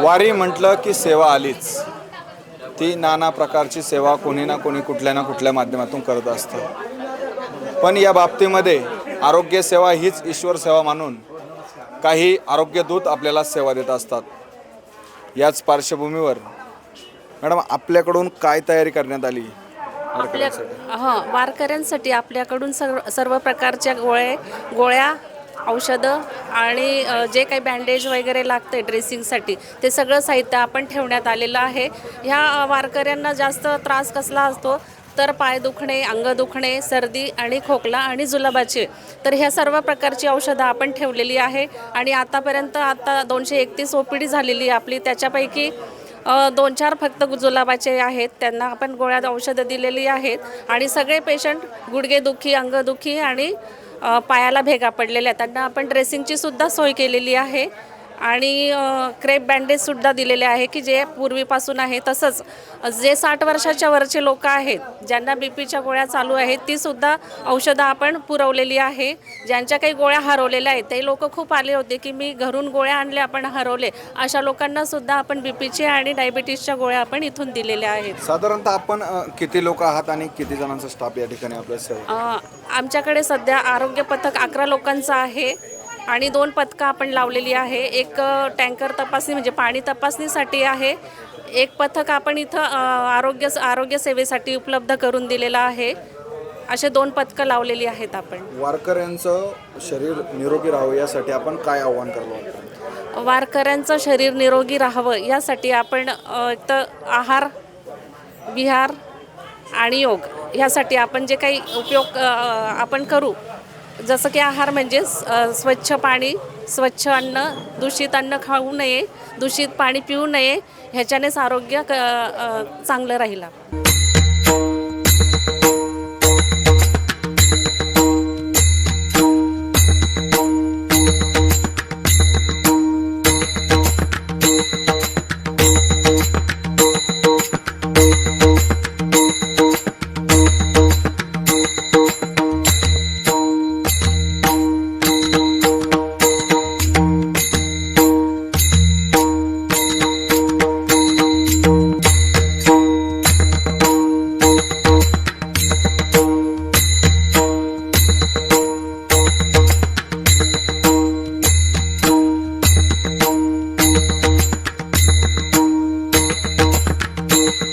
वारी म्हटलं की सेवा आलीच. ती नाना प्रकारची सेवा कोणी ना कोणी कुठल्या ना कुठल्या माध्यमातून करत असतं. पण या बाबतीमध्ये आरोग्य सेवा हीच ईश्वर सेवा मानून काही आरोग्यदूत आपल्याला सेवा देत असतात. याच पार्श्वभूमीवर मॅडम आपल्याकडून काय तयारी करण्यात आली? वारकऱ्यांसाठी आपल्याकडून सर्व प्रकारच्या गोळ्या औषधं आणि जे काही बँडेज वगैरे लागते ड्रेसिंगसाठी ते सगळं साहित्य आपण ठेवण्यात आलेलं आहे. ह्या वारकऱ्यांना जास्त त्रास कसला असतो तर पाय दुखणे, अंग दुखणे, सर्दी आणि खोकला आणि जुलाबाचे, तर ह्या सर्व प्रकारची औषधं आपण ठेवलेली आहे. आणि आतापर्यंत 231 OPD झालेली आपली, त्याच्यापैकी 2-4 फक्त जुलाबाचे आहेत, त्यांना आपण गोळ्या औषधं दिलेली आहेत. आणि सगळे पेशंट गुडघेदुखी, अंगदुखी आणि पायाला भेगा पडलेल्या आहेत, त्यांना आपण ड्रेसिंगची सुद्धा सोय केलेली आहे. आणि क्रेप बँडेजसुद्धा दिलेले आहे की जे पूर्वीपासून आहे. तसंच जे 60 वर्षाच्या वरचे लोक आहेत, ज्यांना BPच्या गोळ्या चालू आहेत, तीसुद्धा औषधं आपण पुरवलेली आहे. ज्यांच्या काही गोळ्या हरवलेल्या आहेत ते लोक खूप आले होते की मी घरून गोळ्या आणल्या पण हरवले, अशा लोकांनासुद्धा आपण BPची आणि डायबिटीसच्या गोळ्या आपण इथून दिलेल्या आहेत. साधारणतः आपण किती लोक आहात आणि किती जणांचा स्टाफ या ठिकाणी आपल्या सेवा? आमच्याकडे सध्या आरोग्य पथक 11 लोकांचं आहे आणि 2 पथकं आपण लावलेली आहे. एक टँकर तपासणी म्हणजे पाणी तपासणीसाठी आहे. एक पथक आपण इथं आरोग्य सेवेसाठी उपलब्ध करून दिलेलं आहे. असे 2 पथकं लावलेली आहेत आपण. वारकऱ्यांचं शरीर निरोगी राहावं यासाठी आपण काय आव्हान करतो? वारकऱ्यांचं शरीर निरोगी राहावं यासाठी आपण तर आहार, विहार आणि योग ह्यासाठी आपण जे काही उपयोग आपण करू, जसं की आहार म्हणजे स्वच्छ पाणी, स्वच्छ अन्न, दूषित अन्न खाऊ नये, दूषित पाणी पिऊ नये, ह्याच्यानेच आरोग्य चांगलं राहील.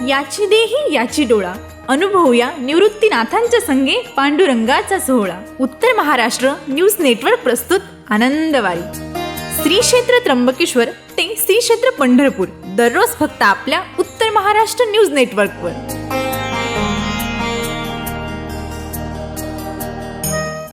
याची देही याची डोळा, अनुभवूया निवृत्तीनाथांच्या संगे पांडुरंगाचा सोहळा. उत्तर महाराष्ट्र न्यूज नेटवर्क प्रस्तुत आनंदवारी. श्री क्षेत्र त्र्यंबकेश्वर ते श्री क्षेत्र पंढरपूर, दररोज फक्त आपल्या उत्तर महाराष्ट्र न्यूज नेटवर्कवर.